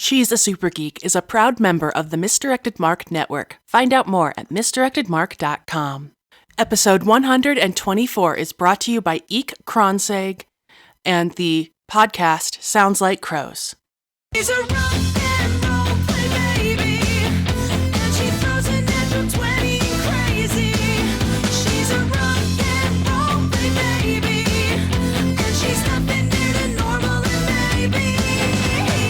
She's a Super Geek is a proud member of the Misdirected Mark Network. Find out more at misdirectedmark.com. Episode 124 is brought to you by Eek Kronseg and the podcast Sounds Like Crows. She's a rock and roll play baby, and she throws a natural 20 crazy. She's a rock and roll play baby, and she's nothing new to normal and maybe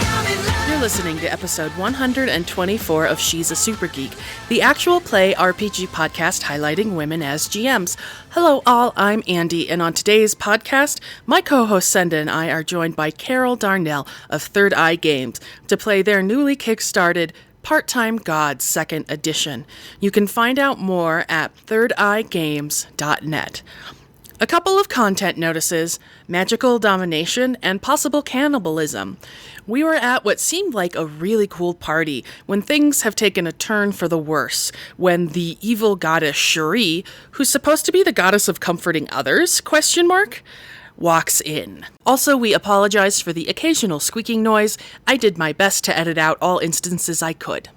I'm in love. You're listening to episode 124 of She's a Super Geek, the actual play RPG podcast highlighting women as GMs. Hello all, I'm Andi, and on today's podcast, my co-host Senda and I are joined by Carol Darnell of Third Eye Games to play their newly kickstarted Part-Time Gods 2nd Edition. You can find out more at thirdeyegames.net. A couple of content notices, magical domination, and possible cannibalism. We were at what seemed like a really cool party when things have taken a turn for the worse, when the evil goddess Cherie, who's supposed to be the goddess of comforting others, walks in. Also, we apologize for the occasional squeaking noise. I did my best to edit out all instances I could.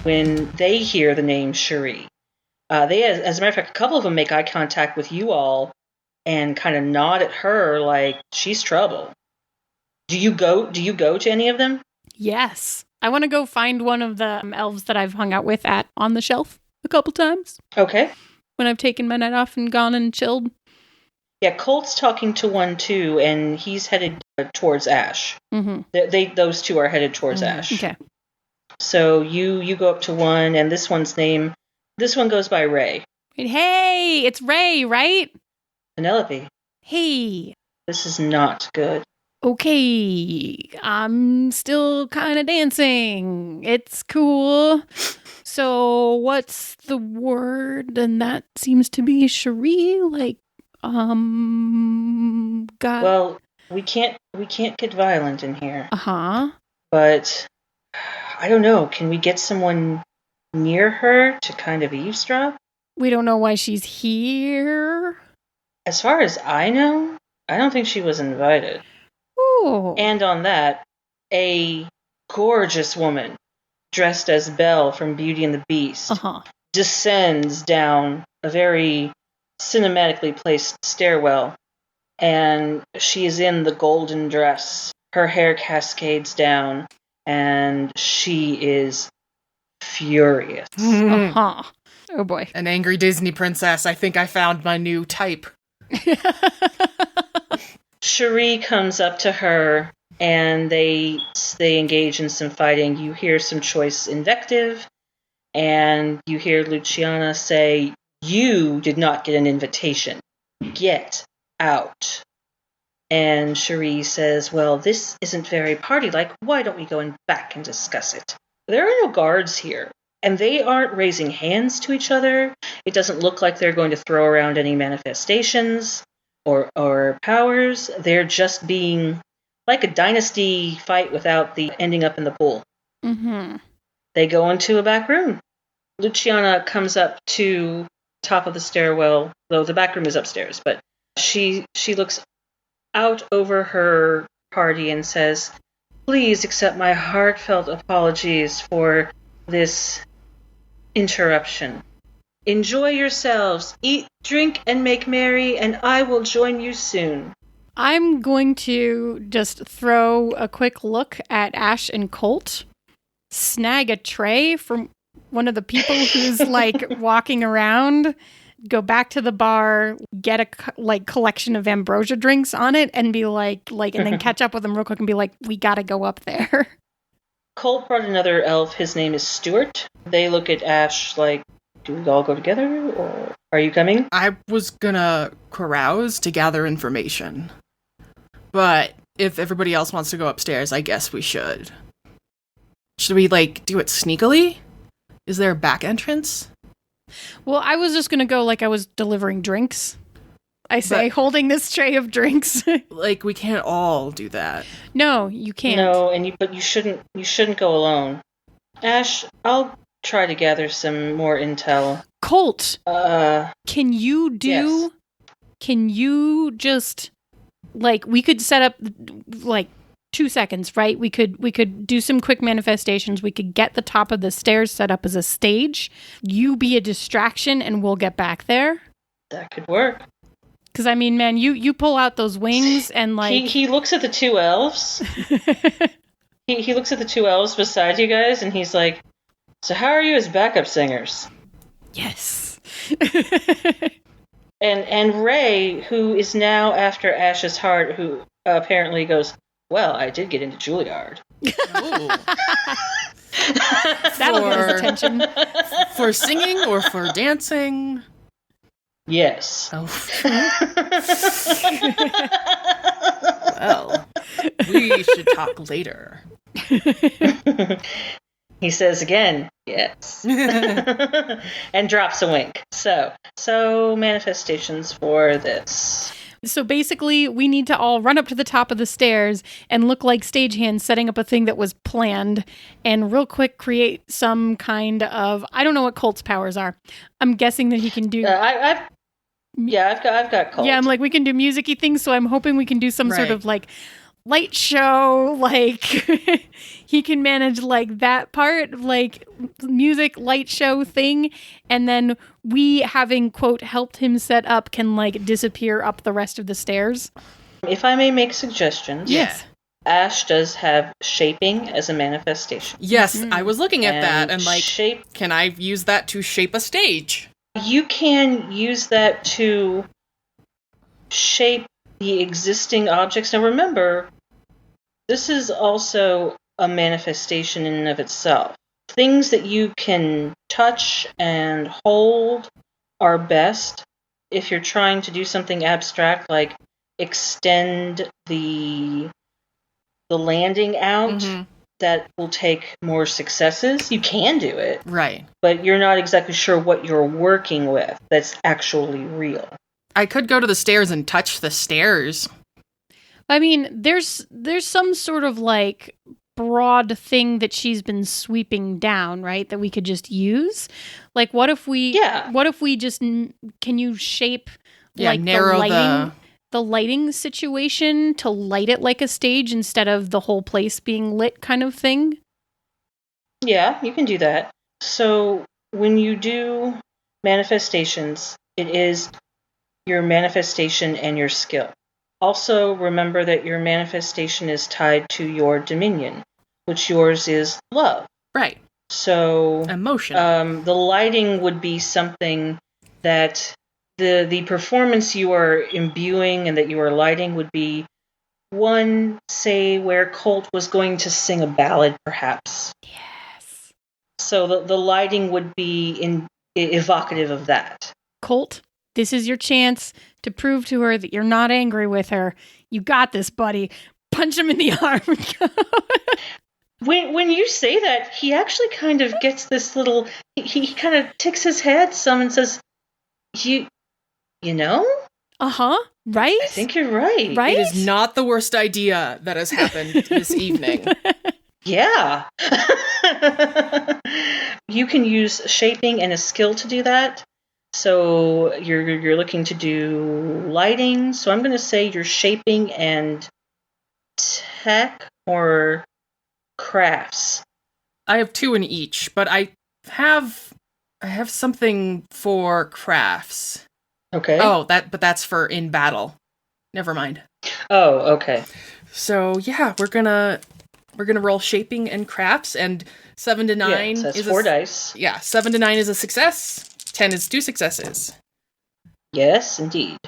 When they hear the name Cherie, they, as a matter of fact, a couple of them make eye contact with you all and kind of nod at her like she's trouble. Do you go to any of them? Yes. I want to go find one of the elves that I've hung out with on the shelf a couple times. Okay. When I've taken my night off and gone and chilled. Yeah, Colt's talking to one too, and he's headed towards Ash. Mm-hmm. Those two are headed towards Ash. Okay. So you go up to one, and this one goes by Ray. Wait, hey, it's Ray, right? Penelope. Hey. This is not good. Okay, I'm still kind of dancing. It's cool. So what's the word? And that seems to be Cherie, God. Well, we can't get violent in here. Uh-huh. But I don't know. Can we get someone near her to kind of eavesdrop? We don't know why she's here. As far as I know, I don't think she was invited. Ooh. And on that, a gorgeous woman dressed as Belle from Beauty and the Beast descends down a very cinematically placed stairwell, and she is in the golden dress. Her hair cascades down, and she is furious. Oh boy. An angry Disney princess. I think I found my new type. Cherie comes up to her, and they engage in some fighting. You hear some choice invective, and you hear Luciana say, "You did not get an invitation. Get out." And Cherie says, "Well, this isn't very party-like. Why don't we go back and discuss it?" There are no guards here, and they aren't raising hands to each other. It doesn't look like they're going to throw around any manifestations or powers. They're just being like a dynasty fight without the ending up in the pool. Mm-hmm. They go into a back room. Luciana comes up to top of the stairwell, though the back room is upstairs, but she looks out over her party and says, "Please accept my heartfelt apologies for this interruption. Enjoy yourselves, eat, drink, and make merry, and I will join you soon." I'm going to just throw a quick look at Ash and Colt, snag a tray from one of the people who's walking around, go back to the bar, get a collection of ambrosia drinks on it, and be and then catch up with them real quick and be like, "We gotta go up there." Colt brought another elf. His name is Stuart. They look at Ash like, "Do we all go together, or are you coming?" I was gonna carouse to gather information. But if everybody else wants to go upstairs, I guess we should. Should we, do it sneakily? Is there a back entrance? Well, I was just gonna go I was delivering drinks. Holding this tray of drinks. We can't all do that. No, you can't. No, but you shouldn't go alone. Ash, I'll try to gather some more intel. Colt, can you Yes. Can you just we could set up 2 seconds, right? We could do some quick manifestations. We could get the top of the stairs set up as a stage. You be a distraction and we'll get back there. That could work. Because, I mean, man, you pull out those wings and, like... He looks at the two elves. he looks at the two elves beside you guys, and he's like, so how are you as backup singers? Yes. And Ray, who is now after Ash's heart, who apparently goes, well, I did get into Juilliard. That'll get his attention. For singing or for dancing? Yes. Oh. Well, we should talk later. He says again, yes. And drops a wink. So manifestations for this. So basically, we need to all run up to the top of the stairs and look like stagehands setting up a thing that was planned and real quick create some kind of... I don't know what Colt's powers are. I'm guessing that he can do... I've got Colt. Yeah, I'm like, we can do music-y things, so I'm hoping we can do some sort of, like, light show, like, he can manage, like, that part, like, music, light show thing, and then we, having, quote, helped him set up, can, like, disappear up the rest of the stairs. If I may make suggestions. Yes. Ash does have shaping as a manifestation. Yes, I was looking at that and like, shape. can I use that to shape a stage? You can use that to shape the existing objects. Now remember, this is also a manifestation in and of itself. Things that you can touch and hold are best if you're trying to do something abstract, like extend the landing out. Mm-hmm. That will take more successes. You can do it. Right. But you're not exactly sure what you're working with that's actually real. I could go to the stairs and touch the stairs. I mean, there's some sort of, like, broad thing that she's been sweeping down, right? That we could just use. Like, what if we just, can you shape, like, narrow the lighting situation to light it like a stage instead of the whole place being lit kind of thing? Yeah, you can do that. So when you do manifestations, it is your manifestation and your skill. Also, remember that your manifestation is tied to your dominion, which yours is love. Right. So emotion. The lighting would be something that the performance you are imbuing and that you are lighting would be one, say, where Colt was going to sing a ballad, perhaps. Yes. So the lighting would be evocative of that. Colt, this is your chance to prove to her that you're not angry with her. You got this, buddy. Punch him in the arm. When you say that, he actually kind of gets this little... He kind of ticks his head some and says, You know? Uh-huh. Right? I think you're right. Right? It is not the worst idea that has happened this evening. Yeah. You can use shaping and a skill to do that. So you're looking to do lighting. So I'm going to say you're shaping and tech or crafts. I have 2 in each, but I have something for crafts. Okay. Oh, but that's for in battle. Never mind. Oh, okay. So yeah, we're gonna roll shaping and crafts, and 7 to 9 so that's is 4 dice. Yeah, 7 to 9 is a success. 10 is 2 successes. Yes, indeed.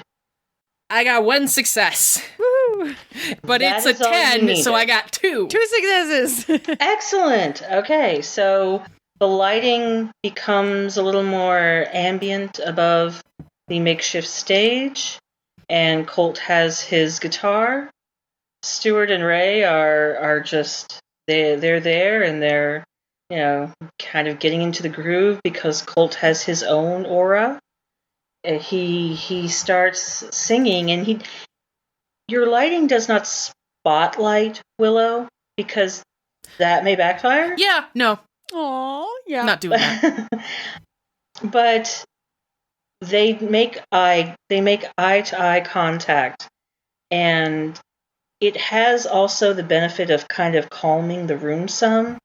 I got 1 success. Woo! But That it's a is all you 10, needed. so I got 2. 2 successes. Excellent. Okay, so the lighting becomes a little more ambient above the makeshift stage, and Colt has his guitar. Stuart and Ray are just they're there, and they're kind of getting into the groove because Colt has his own aura. He starts singing, and your lighting does not spotlight Willow because that may backfire. Yeah, no, Aw, yeah. not doing that. But they make eye to eye contact, and it has also the benefit of kind of calming the room some,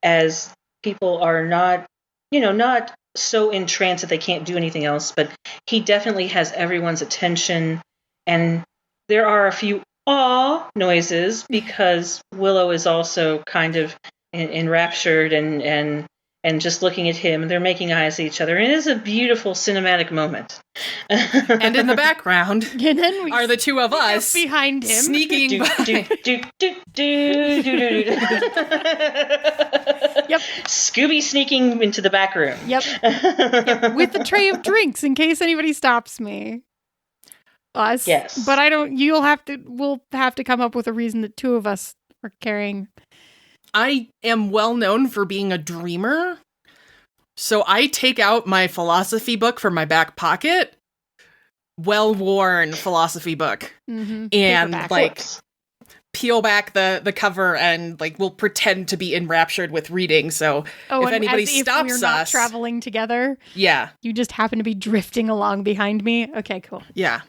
as people are not, not so entranced that they can't do anything else, but he definitely has everyone's attention, and there are a few aw noises because Willow is also kind of enraptured and just looking at him, and they're making eyes at each other, and it is a beautiful cinematic moment. And in the background And then we are the two of us behind him. sneaking by. Yep. Scooby sneaking into the back room. Yep. Yep. With the tray of drinks in case anybody stops me. Us. Yes. But we'll have to come up with a reason that two of us are carrying. I am well known for being a dreamer, so I take out my philosophy book from my back pocket, well-worn philosophy book, Mm-hmm. and Paperback. like peel back the cover and like we'll pretend to be enraptured with reading. So if and anybody as stops if we're not us, traveling together, yeah, you just happen to be drifting along behind me. Okay, cool. yeah,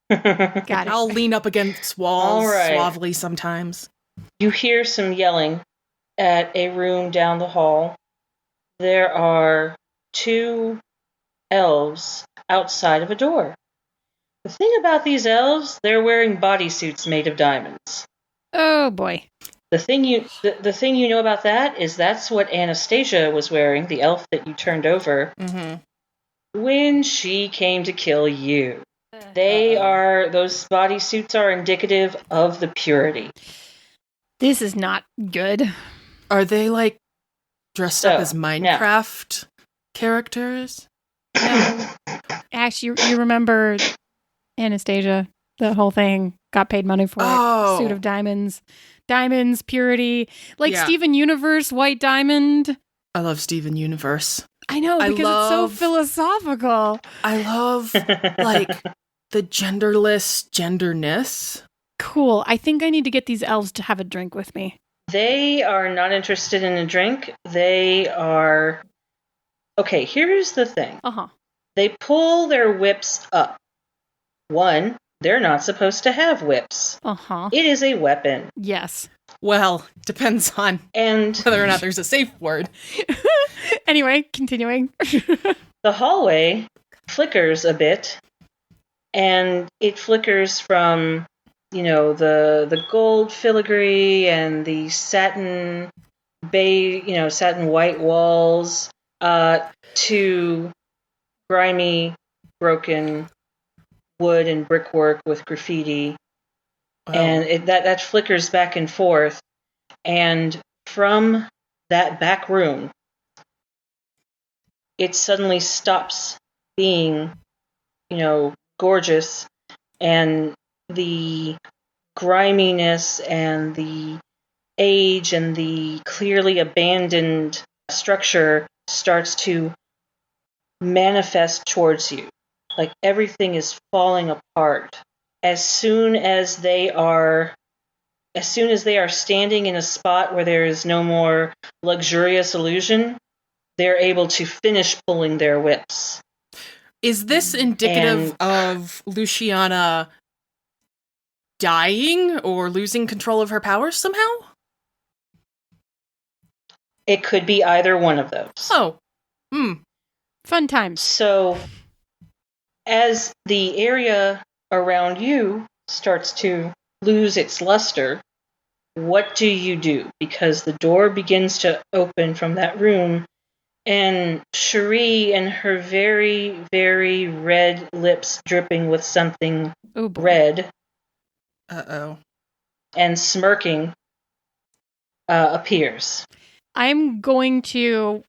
Got it. I'll lean up against walls All right. suavely sometimes. You hear some yelling at a room down the hall. There are two elves outside of a door. The thing about these elves, they're wearing bodysuits made of diamonds. Oh boy. The thing you know about that is that's what Anastasia was wearing, the elf that you turned over, Mm-hmm. when she came to kill you. Those bodysuits are indicative of the purity. This is not good. Are they like dressed up So, as now. Minecraft characters? No. Ash, you remember Anastasia? The whole thing. Got paid money for Oh. it. Suit of diamonds. Diamonds, purity. Like Yeah. Steven Universe, White Diamond. I love Steven Universe. I know, I because love- it's so philosophical. I love like the genderless genderness. Cool. I think I need to get these elves to have a drink with me. They are not interested in a drink. They are... Okay, here's the thing. Uh-huh. They pull their whips up. One, they're not supposed to have whips. Uh-huh. It is a weapon. Yes. Well, depends on And whether or not there's a safe word. Anyway, continuing. the hallway flickers a bit. And it flickers from, the gold filigree and the satin satin white walls, to grimy, broken wood and brickwork with graffiti. Wow. And that flickers back and forth. And from that back room, it suddenly stops being, gorgeous, and the griminess and the age and the clearly abandoned structure starts to manifest towards you. Like everything is falling apart. As soon as they are standing in a spot where there is no more luxurious illusion, they're able to finish pulling their whips. Is this indicative of Luciana dying or losing control of her powers somehow? It could be either one of those. Oh. Fun times. So, as the area around you starts to lose its luster, what do you do? Because the door begins to open from that room, and Cherie and her very, very red lips dripping with something Oh boy. red Uh-oh. and smirking appears. I'm going to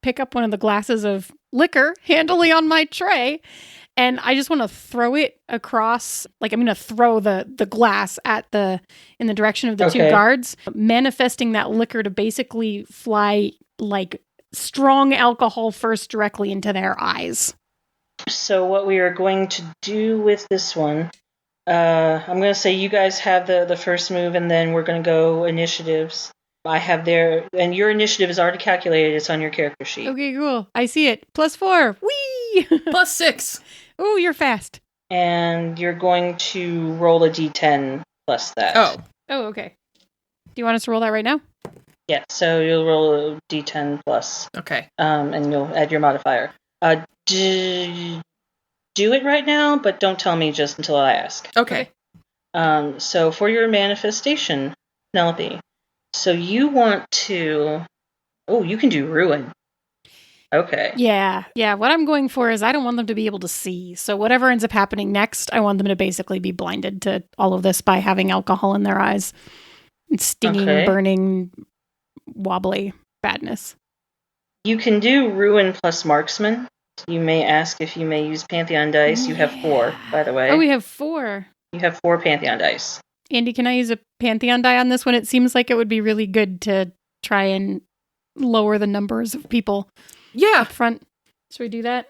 pick up one of the glasses of liquor handily on my tray, and I just want to throw it across. Like I'm going to throw the glass in the direction of the two Okay. guards, manifesting that liquor to basically fly like strong alcohol first directly into their eyes. So what we are going to do with this one, I'm going to say you guys have the first move, and then we're going to go initiatives. I have and your initiative is already calculated. It's on your character sheet. Okay, cool. I see it. +4. Whee! +6. Oh, you're fast. And you're going to roll a d10 plus that. Oh, okay. Do you want us to roll that right now? Yeah, so you'll roll a d10 plus, Okay. and you'll add your modifier. Do it right now, but don't tell me just until I ask. Okay. So for your manifestation, Penelope, so you want to... Oh, you can do ruin. Okay. Yeah. What I'm going for is I don't want them to be able to see. So whatever ends up happening next, I want them to basically be blinded to all of this by having alcohol in their eyes. Stinging, Okay. burning, wobbly badness. You can do ruin plus marksman. You may ask if you may use Pantheon dice. You have 4, by the way. Oh, we have 4. You have 4 Pantheon dice. Andy, can I use a Pantheon die on this one? It seems like it would be really good to try and lower the numbers of people Yeah. up front. Should we do that?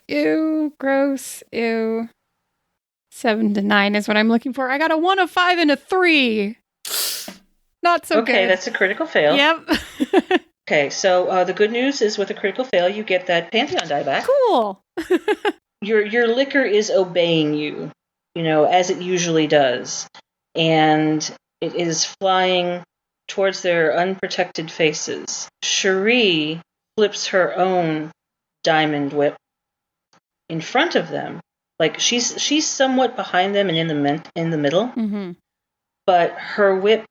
Ew, gross, ew. 7 to 9 is what I'm looking for. I got a 1, a 5, and a 3. Not so good. Okay, that's a critical fail. Yep. Okay, so the good news is with a critical fail, you get that Pantheon die back. Cool. Your liquor is obeying you, as it usually does. And it is flying towards their unprotected faces. Cherie flips her own diamond whip in front of them. Like she's somewhat behind them and in the middle, Mm-hmm. but her whip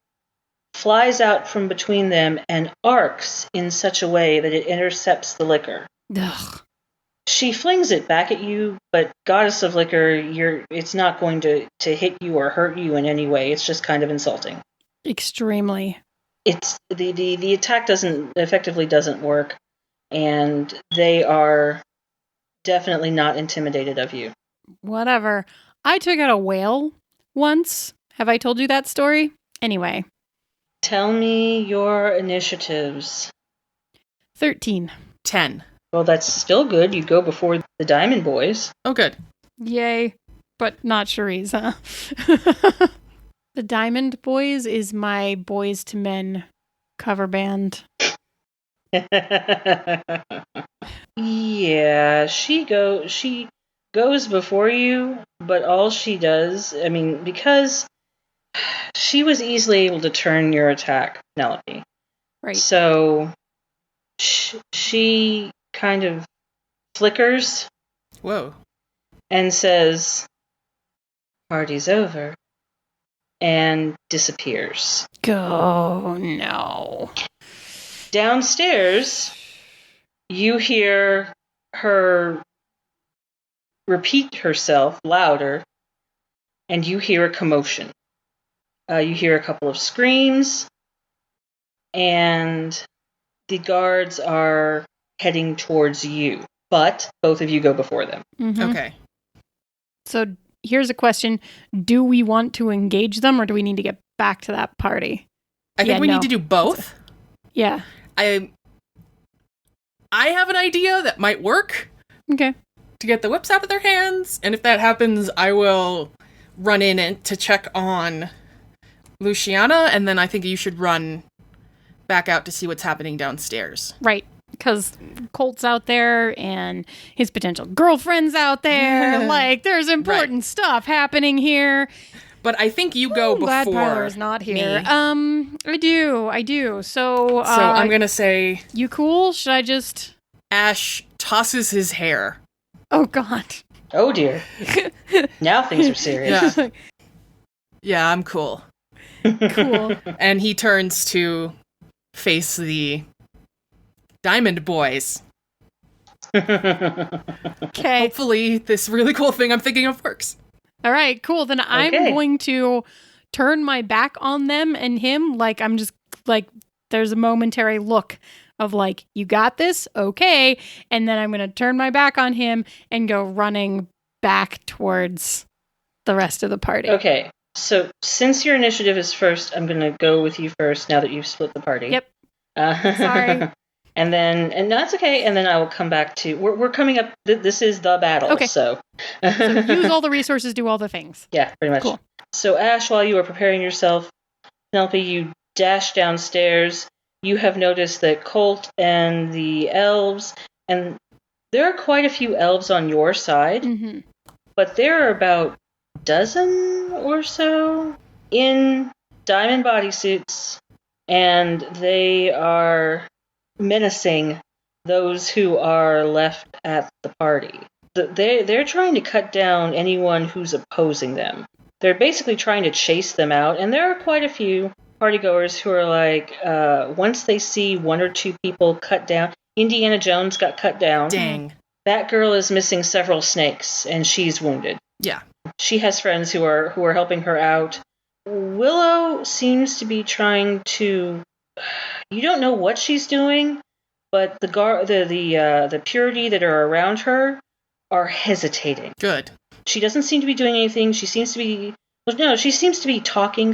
flies out from between them and arcs in such a way that it intercepts the liquor. Ugh. She flings it back at you, but Goddess of Liquor, it's not going to hit you or hurt you in any way. It's just kind of insulting. Extremely. It's the attack effectively doesn't work, and they are definitely not intimidated of you. Whatever. I took out a whale once. Have I told you that story? Anyway. Tell me your initiatives. 13. 10. Well, that's still good. You go before the Diamond Boys. Oh, good. Yay. But not Cherie's, huh? The Diamond Boys is my Boys to Men cover band. Yeah, she goes before you, but all she does, because she was easily able to turn your attack, Penelope. Right. So she kind of flickers Whoa. and says, "Party's over," and disappears. Oh, no. Downstairs, you hear her repeat herself louder, and you hear a commotion. You hear a couple of screams, and the guards are heading towards you, but both of you go before them. Mhm. Okay. So here's a question. Do we want to engage them or do we need to get back to that party? I think Yeah, we no. need to do both. Yeah. I have an idea that might work Okay. to get the whips out of their hands, and if that happens, I will run in and to check on Luciana, and then I think you should run back out to see what's happening downstairs. Right. Because Colt's out there and his potential girlfriend's out there. Like, there's important stuff happening here. But I think you go before Glad Tyler's not here. me. I do. So I'm gonna say you cool? Should I just... Ash tosses his hair. Oh, God. Oh dear. Now things are serious. Yeah. Yeah, I'm cool. Cool. And he turns to face the Diamond Boys. Okay. Hopefully this really cool thing I'm thinking of works. All right, cool. Then I'm Okay. going to turn my back on them and him. Like, I'm just like, there's a momentary look of like, you got this? Okay. And then I'm going to turn my back on him and go running back towards the rest of the party. Okay, so since your initiative is first, I'm going to go with you first now that you've split the party. Yep. Sorry. And that's okay. And then I will come back to, we're coming up, this is the battle. Okay. So So use all the resources, do all the things. yeah, pretty much. Cool. So Ash, while you are preparing yourself, Penelope, you dash downstairs. You have noticed that Colt and the elves, and there are quite a few elves on your side, Mm-hmm. but there are about dozen or so in diamond bodysuits, and they are menacing those who are left at the party. They're trying to cut down anyone who's opposing them. They're basically trying to chase them out, and there are quite a few partygoers who are like, once they see one or two people cut down, Indiana Jones got cut down. Dang. That girl is missing several snakes, and she's wounded. Yeah. She has friends who are helping her out. Willow seems to be trying to. You don't know what she's doing, but the purity that are around her are hesitating. Good. She doesn't seem to be doing anything. She seems to be. Well, no, she seems to be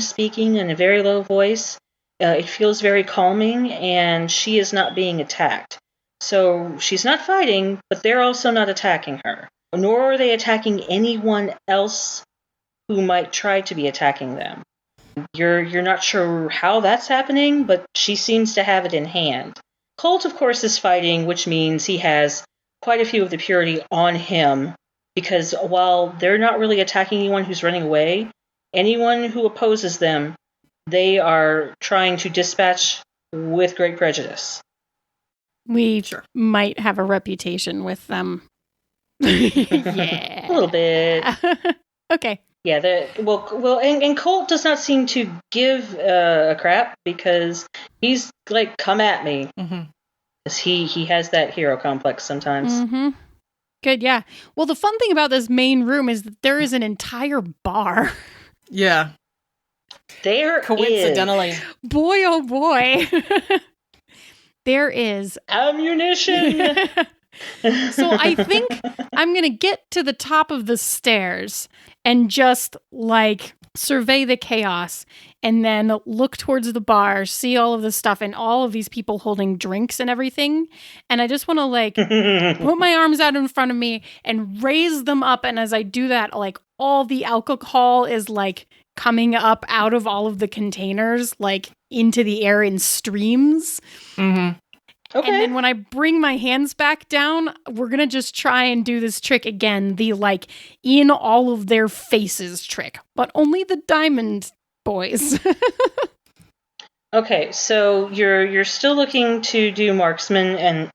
speaking in a very low voice. It feels very calming, and she is not being attacked. So she's not fighting, but they're also not attacking her. Nor are they attacking anyone else who might try to be attacking them. You're not sure how that's happening, but she seems to have it in hand. Colt, of course, is fighting, which means he has quite a few of the purity on him, because while they're not really attacking anyone who's running away, anyone who opposes them, they are trying to dispatch with great prejudice. We Sure. might have a reputation with them. Yeah. A little bit. Okay. Yeah, and Colt does not seem to give a crap, because he's like, come at me. Mm-hmm. Because he has that hero complex sometimes. Mm-hmm. Good, yeah. Well, the fun thing about this main room is that there is an entire bar. Yeah. There Coincidentally. Boy, oh boy. There is. Ammunition! So I think I'm going to get to the top of the stairs and just like survey the chaos and then look towards the bar, see all of the stuff and all of these people holding drinks and everything. And I just want to like put my arms out in front of me and raise them up. And as I do that, like all the alcohol is like coming up out of all of the containers, like into the air in streams. Mm-hmm. Okay. And then when I bring my hands back down, we're going to just try and do this trick again. The like in all of their faces trick, but only the diamond boys. Okay, so you're still looking to do marksman and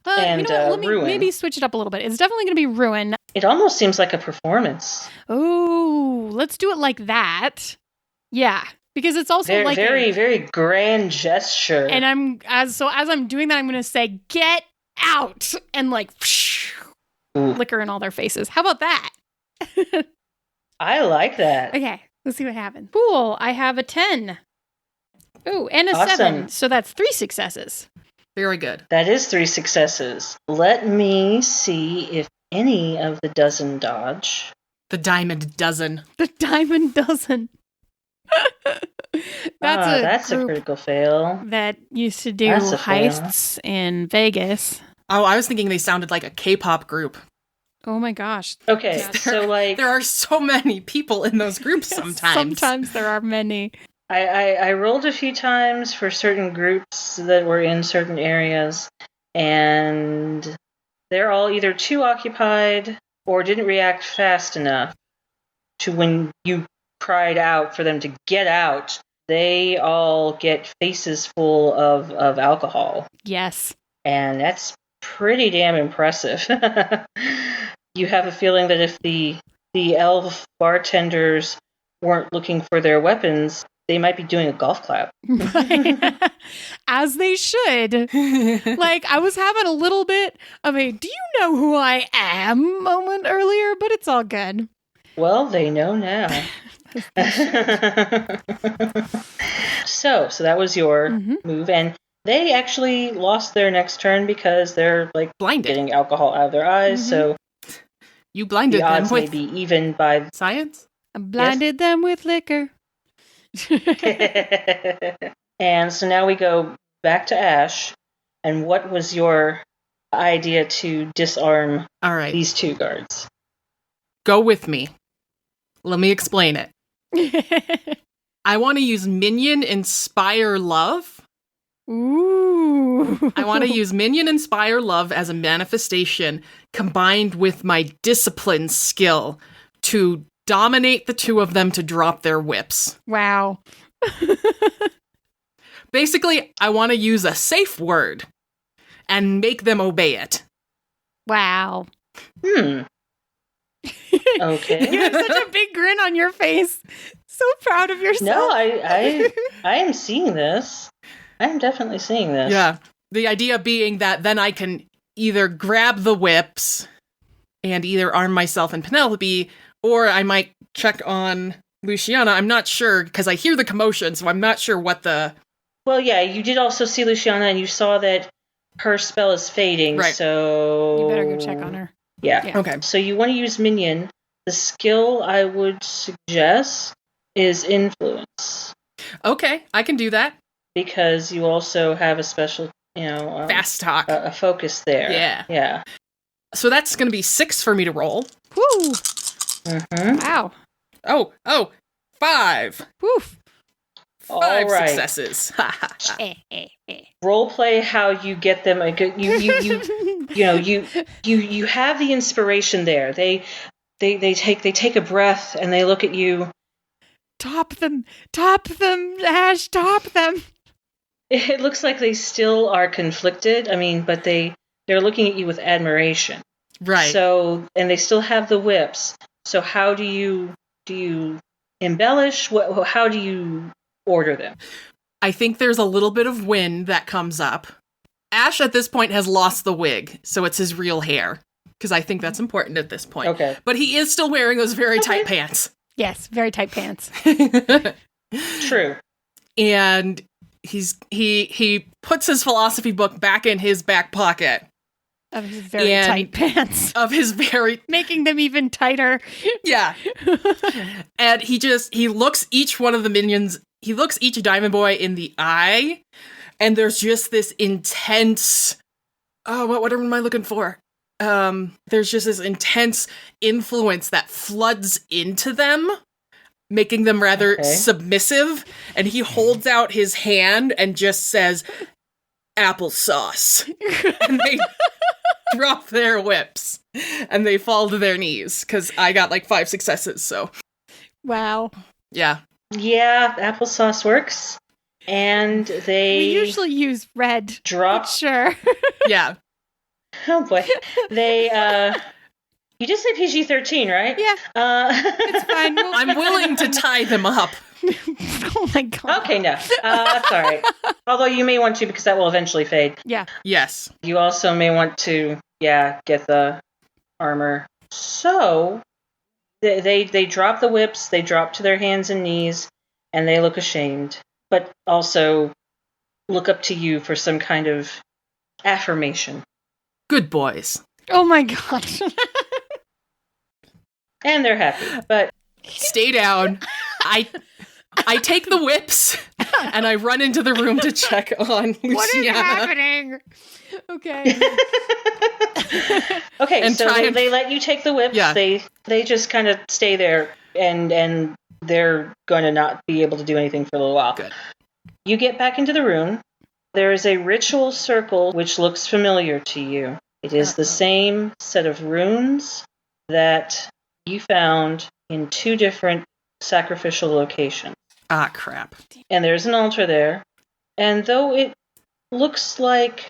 Let me ruin. maybe switch it up a little bit. It's definitely going to be ruin. It almost seems like a performance. Oh, let's do it like that. Yeah, because it's also Very, like very, very grand gesture. And as I'm doing that, I'm going to say, "Get out!" and like Ooh. liquor in all their faces. How about that? I like that. Okay, let's see what happens. Cool. I have a 10. Ooh, and a Awesome. 7. So that's 3 successes. Very good. That is 3 successes. Let me see if any of the dozen dodge. The diamond dozen. The diamond dozen. That's a group critical fail. that used to do That's a fail. heists in Vegas. Oh, I was thinking they sounded like a K-pop group. Oh my gosh. Okay, Yeah. so like There are so many people in those groups sometimes. Sometimes there are many. I rolled a few times for certain groups that were in certain areas, and they're all either too occupied or didn't react fast enough to when you cried out for them to get out. They all get faces full of alcohol, Yes. and that's pretty damn impressive. You have a feeling that if the elf bartenders weren't looking for their weapons, they might be doing a golf clap. As they should. Like, I was having a little bit of a "do you know who I am" moment earlier, but it's all good. Well, they know now. So that was your move, and they actually lost their next turn because they're like Blinded. getting alcohol out of their eyes. So You blinded the them odds may with be even by. science? I blinded them with liquor. And so now we go back to Ash. And what was your idea to disarm All right. these 2 guards? Go with me. Let me explain it. I want to use Minion Inspire Love. Ooh. I want to use Minion Inspire Love as a manifestation combined with my discipline skill to dominate the two of them to drop their whips. Wow. Basically, I want to use a safe word and make them obey it. Wow. Okay. You have such a big grin on your face. So proud of yourself. No, I am seeing this. I am definitely seeing this. Yeah. The idea being that then I can either grab the whips and either arm myself and Penelope, or I might check on Luciana. I'm not sure, because I hear the commotion, so I'm not sure what the... Well, yeah, you did also see Luciana, and you saw that her spell is fading, Right. so... You better go check on her. Yeah. Yeah. Okay. So you want to use Minion. The skill I would suggest is Influence, Okay, I can do that. because you also have a special, Fast talk. a focus there. Yeah. Yeah. So that's going to be 6 for me to roll. Woo. Mm-hmm. Wow. Oh, 5. Woof. all 5 right. successes. Role play how you get them. You have the inspiration there. They take a breath and they look at you. Top them, Ash, top them. It looks like they still are conflicted. I mean, but they're looking at you with admiration. Right. So, and they still have the whips. So how do you embellish? How do you order them? I think there's a little bit of wind that comes up. Ash at this point has lost the wig, so it's his real hair, because I think that's important at this point. Okay. But he is still wearing those very tight pants. Yes, very tight pants. True. And he puts his philosophy book back in his back pocket Of his very And- tight pants. of his very Making them even tighter. yeah. And he looks each one of the minions, he looks each Diamond Boy in the eye, and there's just this intense what am I looking for? There's just this intense influence that floods into them, making them rather Okay. submissive, and he holds out his hand and just says, "Applesauce." And they drop their whips, and they fall to their knees, because I got like 5 successes, so Wow. yeah. Yeah, applesauce works. And they We usually use red. But drop. sure. Yeah. Oh boy, they. You just said PG-13, right? Yeah, It's fine. We'll I'm willing to tie them up. Oh my god. Okay, no, that's all right. Although you may want to, because that will eventually fade. Yeah. Yes. You also may want to, get the armor. So they drop the whips, they drop to their hands and knees, and they look ashamed, but also look up to you for some kind of affirmation. Good boys. Oh my god. And they're happy, but Stay down. I take the whips and I run into the room to check on Luciana. What is happening? Okay. okay. And So try they, and- they let you take the whips. Yeah. They just kind of stay there, and they're going to not be able to do anything for a little while. Good. You get back into the room. There is a ritual circle which looks familiar to you. It is the same set of runes that you found in 2 different sacrificial locations. Ah, crap. And there's an altar there. And though it looks like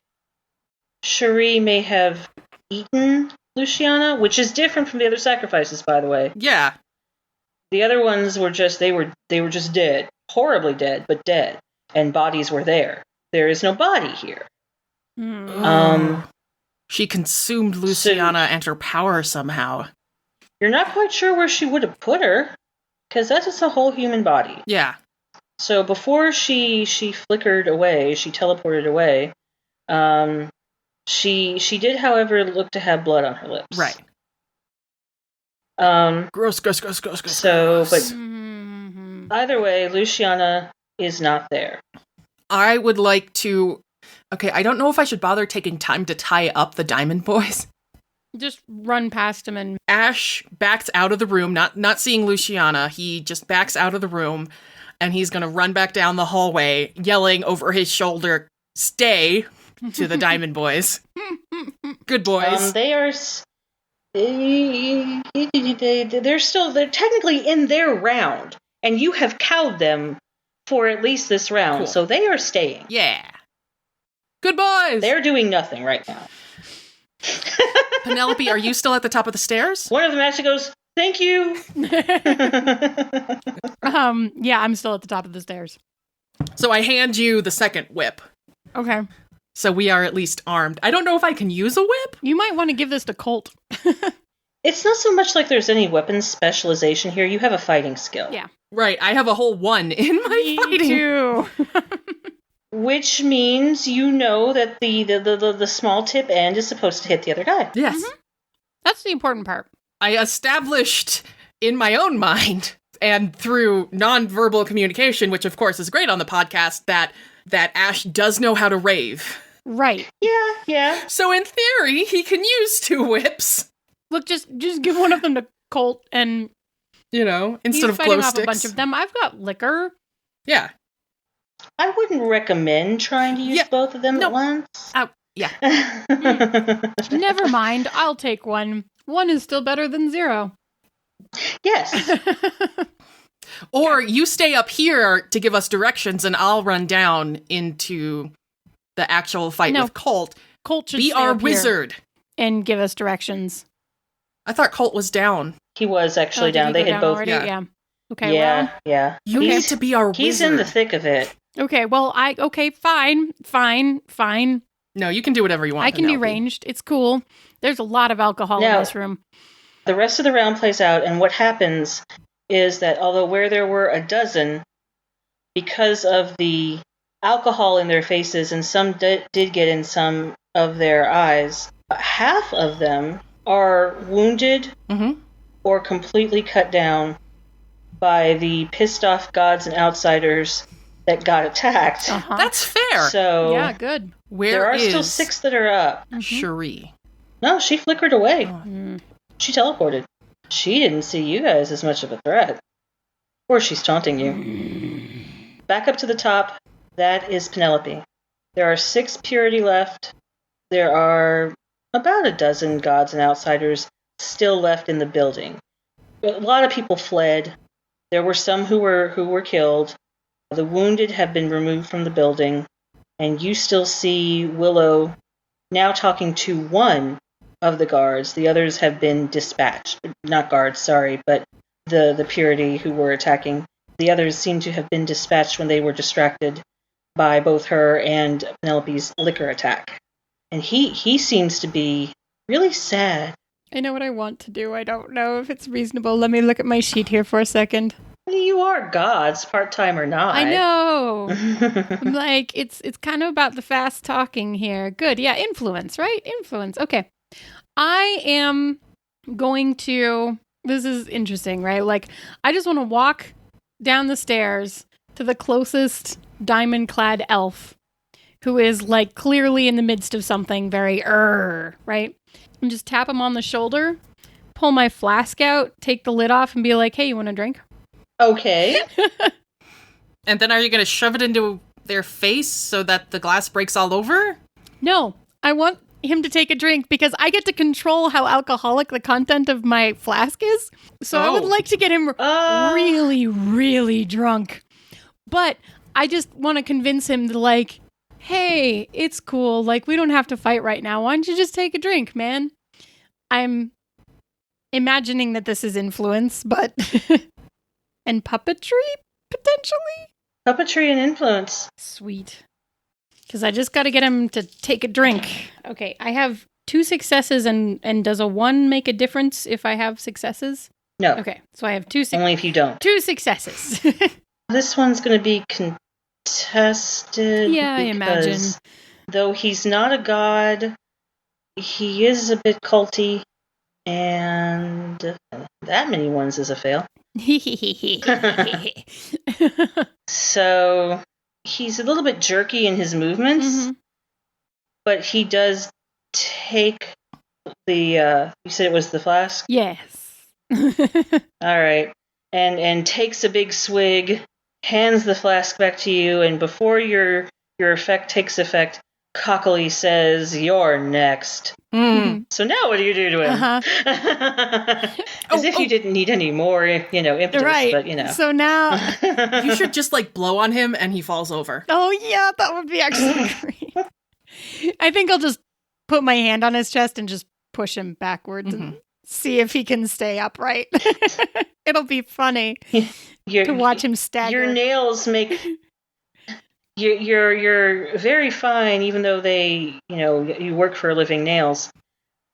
Cherie may have eaten Luciana, which is different from the other sacrifices, by the way. Yeah. The other ones were just they were just dead. Horribly dead, but dead. And bodies were there. There is no body here. Hmm. She consumed Luciana and her power somehow. You're not quite sure where she would have put her, because that's just a whole human body. Yeah. So before she flickered away, she teleported away. She did, however, look to have blood on her lips. Right. Gross. So, but Mhm. either way, Luciana is not there. I would like to... Okay, I don't know if I should bother taking time to tie up the Diamond Boys. Just run past him and Ash backs out of the room, not seeing Luciana. He just backs out of the room, and he's going to run back down the hallway, yelling over his shoulder, "Stay!" to the Diamond Boys. Good boys. They are they're technically in their round, and you have cowed them for at least this round, Cool. so they are staying. Yeah. Good boys. They're doing nothing right now. Penelope, are you still at the top of the stairs? One of them actually goes, "Thank you." Yeah, I'm still at the top of the stairs. So I hand you the second whip. Okay. So we are at least armed. I don't know if I can use a whip. You might want to give this to Colt. It's not so much like there's any weapons specialization here. You have a fighting skill. Yeah. Right, I have a whole 1 in my Me fighting. too. Which means you know that the small tip end is supposed to hit the other guy. Yes. That's the important part. I established in my own mind and through nonverbal communication, which of course is great on the podcast, that Ash does know how to rave. Right. Yeah. So in theory, he can use 2 whips, Look, just give one of them to Colt and instead he's of fighting glow off sticks. a bunch of them. I've got liquor. Yeah. I wouldn't recommend trying to use Yeah, both of them no. at once. Yeah. Never mind. I'll take one. 1 is still better than 0. Yes. Or you stay up here to give us directions and I'll run down into the actual fight No. with Colt. Colt should Be stay our up here wizard. and give us directions. I thought Colt was down. He was actually Oh, did down. he They go had down both. already? yeah. Yeah. Okay. Yeah. You He's- need to be our He's wizard. in the thick of it. Well. Okay. Well. Fine. No, you can do whatever you want. I can be Penelope. ranged. It's cool. There's a lot of alcohol Now- in this room. The rest of the round plays out, and what happens is that although where there were a dozen, because of the alcohol in their faces, and some did get in some of their eyes, half of them are wounded Mm-hmm. or completely cut down by the pissed off gods and outsiders that got attacked. Uh-huh. That's fair. So yeah. Good. Where there are is still 6 that are up. Cherie? No, she flickered away. Mm. She teleported. She didn't see you guys as much of a threat. Or she's taunting you. Back up to the top. That is Penelope. There are 6 purity left. There are about a dozen gods and outsiders still left in the building. A lot of people fled. There were some who were killed. The wounded have been removed from the building. And you still see Willow now talking to one of the guards. The others have been dispatched. Not guards, sorry, but the purity who were attacking. The others seem to have been dispatched when they were distracted by both her and Penelope's liquor attack. And he seems to be really sad. I know what I want to do. I don't know if it's reasonable. Let me look at my sheet here for a second. You are gods, part-time or not. I know. I'm like, it's kind of about the fast talking here. Good. Yeah, influence, right? Influence. Okay. I am going to, this is interesting, right? Like, I just want to walk down the stairs to the closest diamond-clad elf who is, like, clearly in the midst of something very, right? And just tap him on the shoulder, pull my flask out, take the lid off, and be like, hey, you want a drink? Okay. And then are you going to shove it into their face so that the glass breaks all over? No, I want him to take a drink because I get to control how alcoholic the content of my flask is. So I would Oh. like to get him really, really drunk. But I just want to convince him to, like, hey, it's cool. Like, we don't have to fight right now. Why don't you just take a drink, man? I'm imagining that this is influence, but... and puppetry, potentially? Puppetry and influence. Sweet. Because I just got to get him to take a drink. Okay, I have 2 successes, and does a 1 make a difference if I have successes? No. Okay, so I have 2 Only if you don't. 2 successes. This one's going to be contested. Yeah, I imagine. because though he's not a god, he is a bit culty, and that many ones is a fail. So he's a little bit jerky in his movements, Mhm. but he does take the, you said it was the flask? Yes. All right. And takes a big swig, hands the flask back to you, and before your effect takes effect, cockily says, "You're next." Hmm. So now what do you do to him? As if you didn't need any more, impetus, Right. but. So now, You should just like blow on him and he falls over. oh yeah, that would be actually great. I think I'll just put my hand on his chest and just push him backwards and see if he can stay upright. It'll be funny to watch him stagger. Your nails make you're very fine, even though they you work for a living. Nails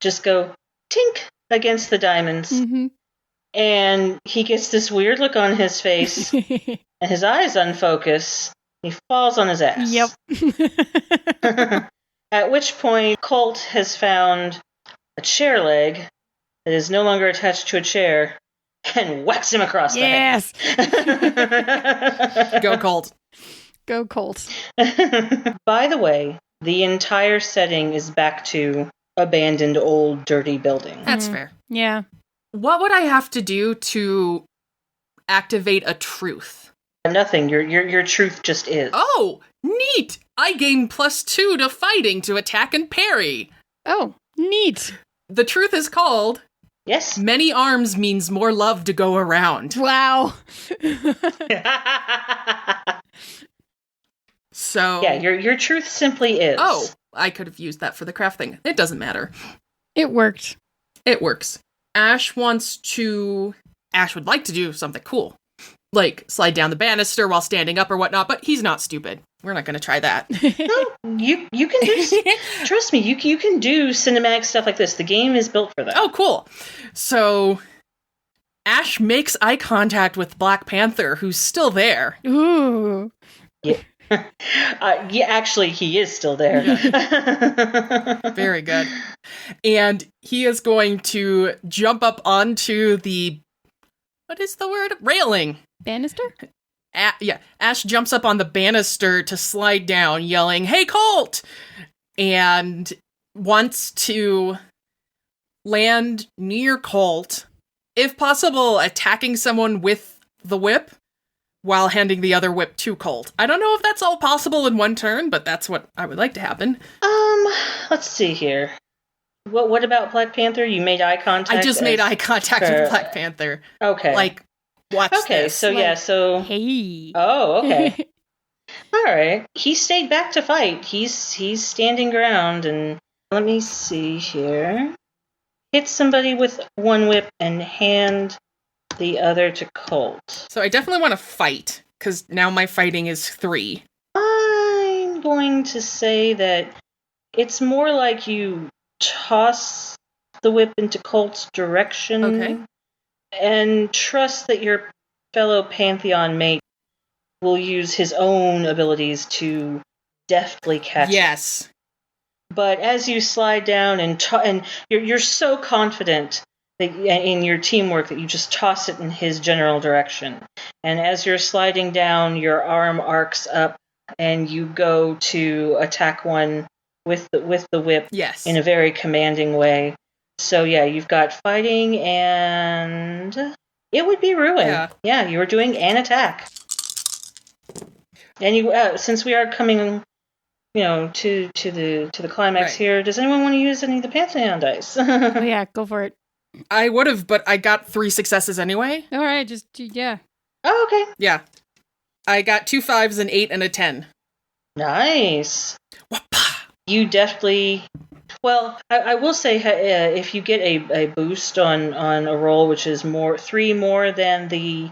just go tink against the diamonds, Mhm. and he gets this weird look on his face, and his eyes unfocus. He falls on his ass. Yep. At which point, Colt has found a chair leg that is no longer attached to a chair and whacks him across Yes. the head. Go Colt. Go Colt. By the way, the entire setting is back to abandoned old dirty building. That's fair. Yeah. What would I have to do to activate a truth? Nothing. Your truth just is. Oh, neat! I gain +2 to fighting to attack and parry. Oh, neat. The truth is called Yes. many arms means more love to go around. Wow. So Yeah, your truth simply is. Oh, I could have used that for the craft thing. It doesn't matter. It worked. It works. Ash would like to do something cool. Like slide down the banister while standing up or whatnot, but he's not stupid. We're not going to try that. No, you can do. Trust me, you can do cinematic stuff like this. The game is built for that. Oh, cool. So Ash makes eye contact with Black Panther, who's still there. Ooh. Yeah, actually, he is still there. Very good. And he is going to jump up onto the, what is the word? Railing. Banister? Ash jumps up on the banister to slide down, yelling, "Hey, Colt!" And wants to land near Colt, if possible, attacking someone with the whip while handing the other whip to Colt. I don't know if that's all possible in one turn, but that's what I would like to happen. Let's see here. What about Black Panther? You made eye contact. I just made eye contact with Black Panther. Okay. Like, watch Okay, this. so yeah, so. Hey. Oh, okay. All right. He stayed back to fight. He's standing ground, and let me see here. Hit somebody with one whip and hand the other to Colt. So I definitely want to fight, because now my fighting is 3. I'm going to say that it's more like you toss the whip into Colt's direction. Okay. And trust that your fellow Pantheon mate will use his own abilities to deftly catch it. Yes. But as you slide down and you're so confident that in your teamwork that you just toss it in his general direction. And as you're sliding down, your arm arcs up and you go to attack one with the whip Yes. in a very commanding way. So yeah, you've got fighting and it would be ruin. Yeah, you were doing an attack. And you, since we are coming, to the climax Right. here, does anyone want to use any of the Pantheon dice? Oh, yeah, go for it. I would have, but I got 3 successes anyway. All right, yeah. Oh, okay. Yeah. I got 2 5s, an 8, and a 10. Nice. Whoppa! You definitely. Well, I will say if you get a boost on a roll, which is 3 more than the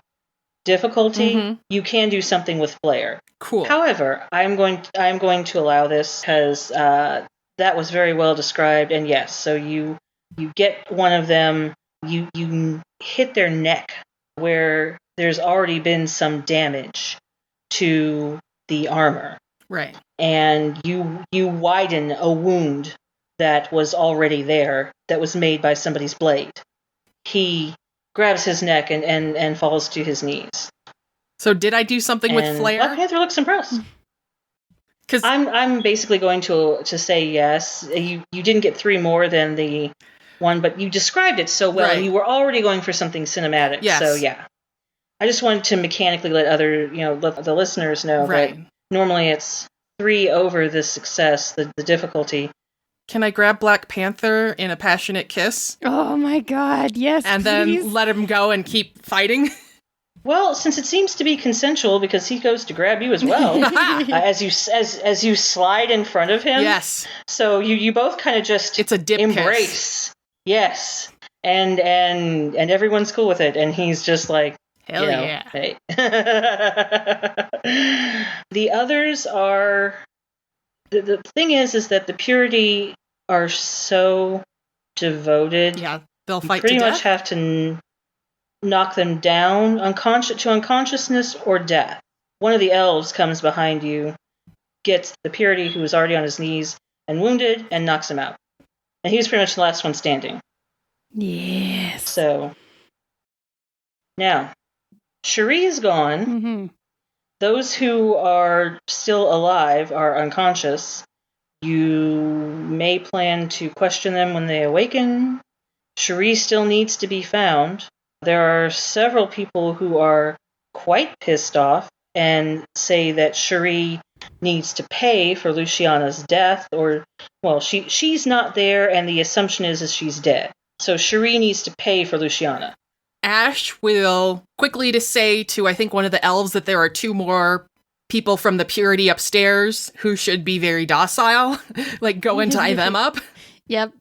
difficulty, Mhm. you can do something with flair. Cool. However, I'm going to allow this because that was very well described, and yes, so you get one of them, you hit their neck where there's already been some damage to the armor, Right. and you widen a wound that was already there, that was made by somebody's blade. He grabs his neck and falls to his knees. So did I do something with And flair? Black Panther looks impressed. Because I'm basically going to say yes. You didn't get 3 more than the one, but you described it so well, Right. and you were already going for something cinematic. Yes. So yeah, I just wanted to mechanically let let the listeners know Right. that normally it's 3 over the success, the difficulty. Can I grab Black Panther in a passionate kiss Oh my god, yes, and please. then let him go and keep fighting? Well, since it seems to be consensual because he goes to grab you as well, as you slide in front of him. Yes. So you both kind of just It's a dip embrace. kiss. Yes. And everyone's cool with it, and he's just like, Hell you know, yeah. hey. The others are the thing is that the purity are so devoted. Yeah, they'll You fight pretty to much death. have to knock them down to unconsciousness or death. One of the elves comes behind you, gets the purity who is already on his knees and wounded, and knocks him out. And he's pretty much the last one standing. Yes. So now, Cherie is gone. Mm-hmm. Those who are still alive are unconscious. You may plan to question them when they awaken. Cherie still needs to be found. There are several people who are quite pissed off and say that Cherie needs to pay for Luciana's death, or, well, she's not there, and the assumption is she's dead. So Cherie needs to pay for Luciana. Ash will quickly to say to, I think, one of the elves that there are 2 more people from the purity upstairs who should be very docile, like go and tie them up, Yep.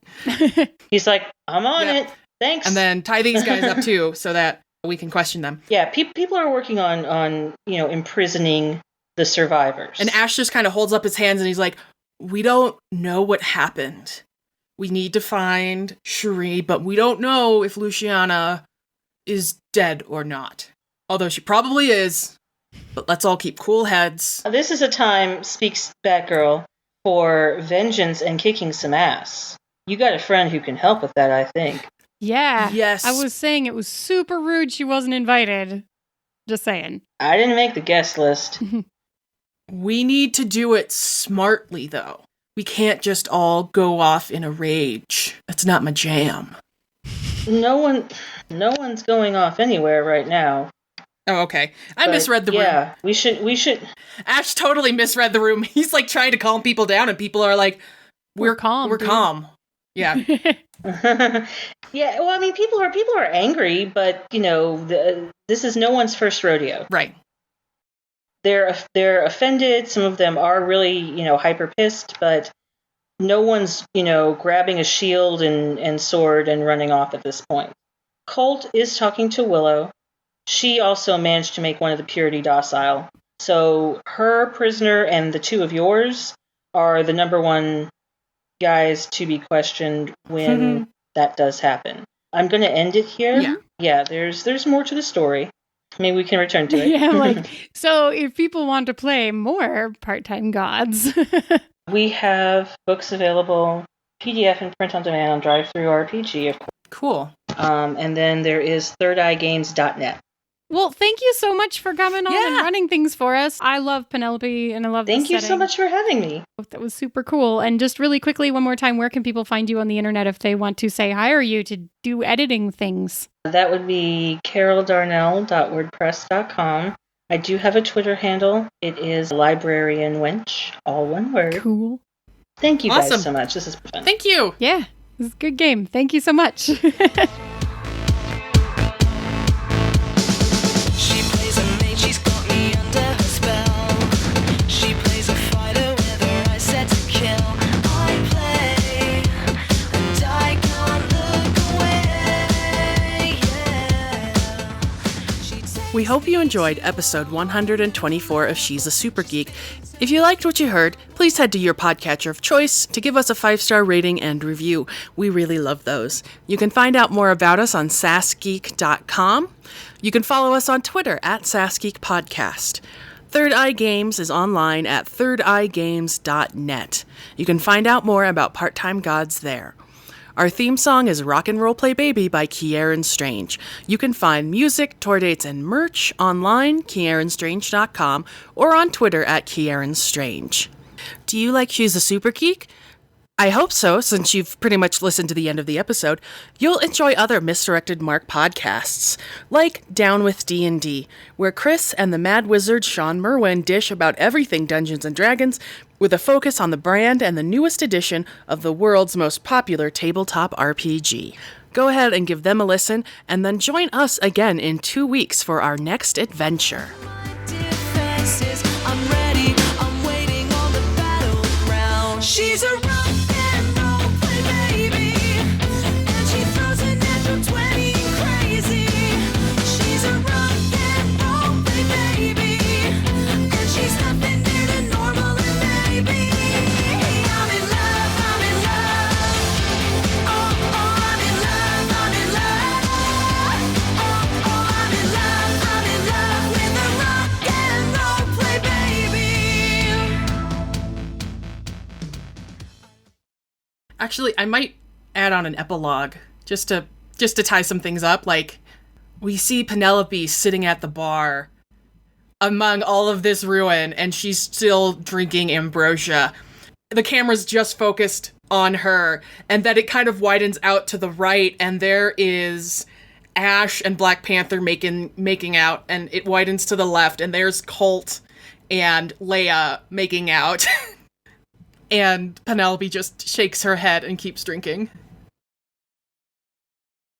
He's like, I'm on Yeah. it. Thanks. and then tie these guys up too, so that we can question them. Yeah, people are working on imprisoning the survivors. And Ash just kind of holds up his hands and he's like, we don't know what happened. We need to find Cherie, but we don't know if Luciana is dead or not. Although she probably is, but let's all keep cool heads. This is a time, speaks Batgirl, for vengeance and kicking some ass. You got a friend who can help with that, I think. Yeah. Yes. I was saying it was super rude she wasn't invited. Just saying. I didn't make the guest list. We need to do it smartly, though. We can't just all go off in a rage. That's not my jam. No one's going off anywhere right now. Oh, okay. I But, misread the room. Yeah, we should. Ash totally misread the room. He's like trying to calm people down, and people are like, We're calm, We're dude." calm. Yeah. Yeah, well, I mean, people are angry, but this is no one's first rodeo. Right. They're offended. Some of them are really hyper pissed, but no one's grabbing a shield and sword and running off at this point. Colt is talking to Willow. She also managed to make one of the purity docile. So her prisoner and the 2 of yours are the number 1 guys to be questioned when that does happen. I'm going to end it here. Yeah. Yeah, there's more to the story. Maybe we can return to it. Yeah, so if people want to play more part-time gods. We have books available, PDF and print on demand on DriveThruRPG, of course. Cool. And then there is thirdeyegames.net. Well, thank you so much for coming on and Yeah. running things for us. I love Penelope and I love Thank this you so setting. much for having me. That was super cool. And just really quickly, one more time, where can people find you on the internet if they want to, say, hire you to do editing things? That would be caroldarnell.wordpress.com. I do have a Twitter handle. It is librarianwench, all one word. Cool. Thank you Awesome. guys so much. This is fun. Thank you. Yeah, this is a good game. Thank you so much. She plays a maid, she's got me under her spell. She plays a fighter with her eyes set to kill. I play, and I can't look away. Yeah. She takes We hope you enjoyed episode 124 of She's a Super Geek. If you liked what you heard, please head to your podcatcher of choice to give us a 5-star rating and review. We really love those. You can find out more about us on sassgeek.com. You can follow us on Twitter at SassGeekPodcast. Third Eye Games is online at thirdeyegames.net. You can find out more about part-time gods there. Our theme song is Rock and Roll Play Baby by Kieran Strange. You can find music, tour dates, and merch online, kieranstrange.com, or on Twitter at Kieran Strange. Do you like She's a Super Geek? I hope so, since you've pretty much listened to the end of the episode. You'll enjoy other Misdirected Mark podcasts, like Down with D&D, where Chris and the Mad Wizard Sean Merwin dish about everything Dungeons & Dragons, with a focus on the brand and the newest edition of the world's most popular tabletop RPG. Go ahead and give them a listen, and then join us again in 2 weeks for our next adventure. Defenses, I'm ready, I'm waiting on the battleground. She's a rock and roll play baby, and she throws a natural 20 crazy. She's a rock and roll play baby, and she's nothing near to normal and maybe. I'm in love, I'm in love. Oh, oh, I'm in love, I'm in love. Oh, oh, I'm in love with a rock and roll play baby. Actually, I might add on an epilogue just to tie some things up. Like, we see Penelope sitting at the bar among all of this ruin, and she's still drinking ambrosia. The camera's just focused on her, and then it kind of widens out to the right, and there is Ash and Black Panther making out, and it widens to the left, and there's Colt and Leia making out. And Penelope just shakes her head and keeps drinking.